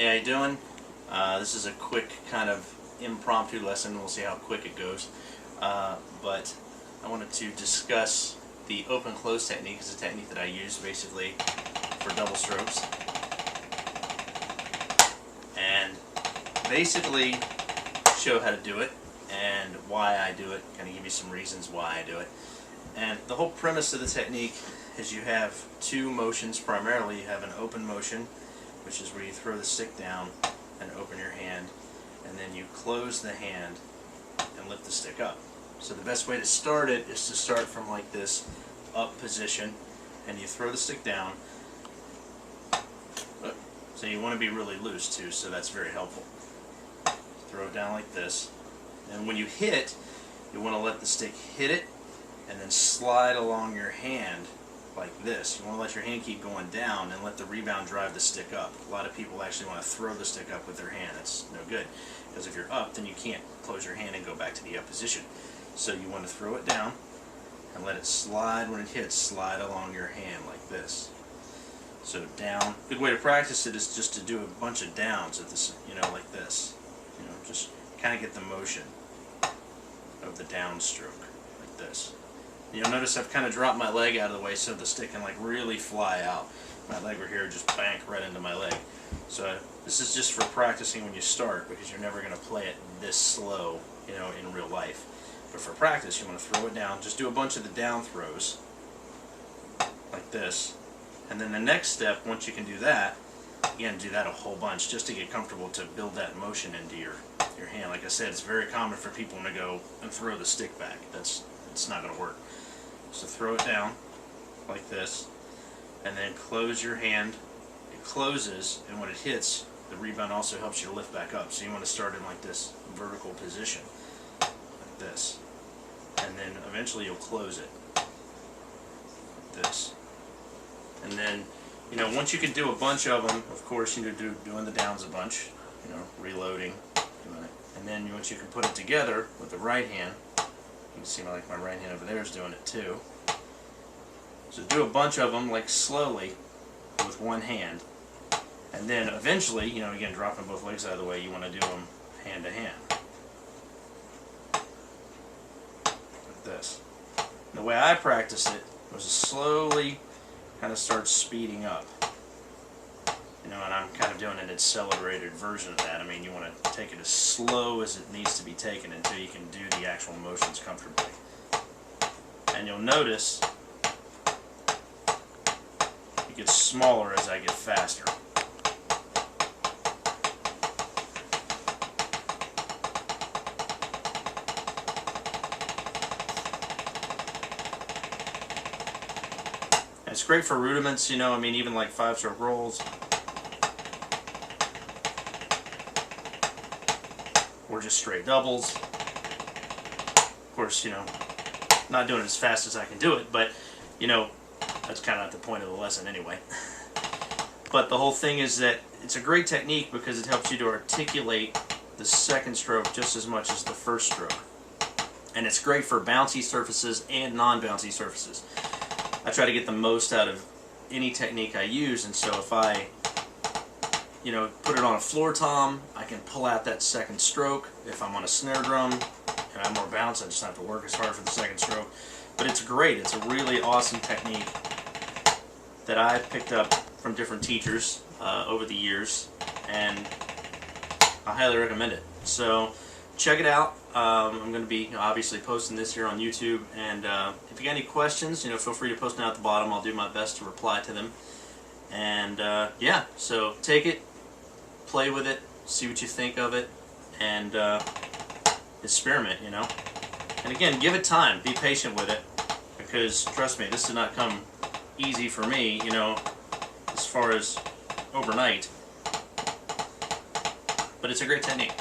Hey, how you doing? This is a quick kind of impromptu lesson. We'll see how quick it goes. But I wanted to discuss the open-close technique. It's a technique that I use basically for double strokes. And basically show how to do it and why I do it, kind of give you some reasons why I do it. And the whole premise of the technique is you have two motions primarily. You have an open motion, which is where you throw the stick down and open your hand, and then you close the hand and lift the stick up. So the best way to start it is to start from like this up position, and you throw the stick down. So you want to be really loose too, so that's very helpful. Throw it down like this, and when you hit, you want to let the stick hit it and then slide along your hand like this. You want to let your hand keep going down and let the rebound drive the stick up. A lot of people actually want to throw the stick up with their hand. That's no good, because if you're up, then you can't close your hand and go back to the up position. So you want to throw it down and let it slide. When it hits, slide along your hand like this. So down. Good way to practice it is just to do a bunch of downs at this, like this. Just kind of get the motion of the downstroke like this. You'll notice I've kind of dropped my leg out of the way so the stick can like really fly out. My leg over here just bank right into my leg. So this is just for practicing when you start, because you're never going to play it this slow, in real life. But for practice, you want to throw it down. Just do a bunch of the down throws like this. And then the next step, once you can do that, again, do that a whole bunch just to get comfortable to build that motion into your hand. Like I said, it's very common for people to go and throw the stick back. It's not going to work. So throw it down like this, and then close your hand. It closes, and when it hits, the rebound also helps you to lift back up. So you want to start in like this vertical position, like this, and then eventually you'll close it like this. And then, once you can do a bunch of them, of course, doing the downs a bunch, reloading, and then once you can put it together with the right hand. You can see my right hand over there is doing it too. So do a bunch of them like slowly with one hand, and then eventually, again, dropping both legs out of the way, you want to do them hand to hand like this. And the way I practiced it was to slowly kind of start speeding up. And I'm kind of doing an accelerated version of that. I mean, you want to take it as slow as it needs to be taken until you can do the actual motions comfortably. And you'll notice it gets smaller as I get faster. And it's great for rudiments, even like 5-stroke rolls. Or just straight doubles. Of course, not doing it as fast as I can do it, but, that's kind of not the point of the lesson anyway. But the whole thing is that it's a great technique because it helps you to articulate the second stroke just as much as the first stroke. And it's great for bouncy surfaces and non-bouncy surfaces. I try to get the most out of any technique I use, and so if I put it on a floor tom, I can pull out that second stroke. If I'm on a snare drum and I'm more bounce, I just have to work as hard for the second stroke. But it's great. It's a really awesome technique that I've picked up from different teachers over the years, and I highly recommend it. So check it out. I'm going to be obviously posting this here on YouTube, and if you got any questions, feel free to post them at the bottom. I'll do my best to reply to them. And yeah, so take it, play with it, see what you think of it, and experiment, And again, give it time, be patient with it, because trust me, this did not come easy for me, as far as overnight. But it's a great technique.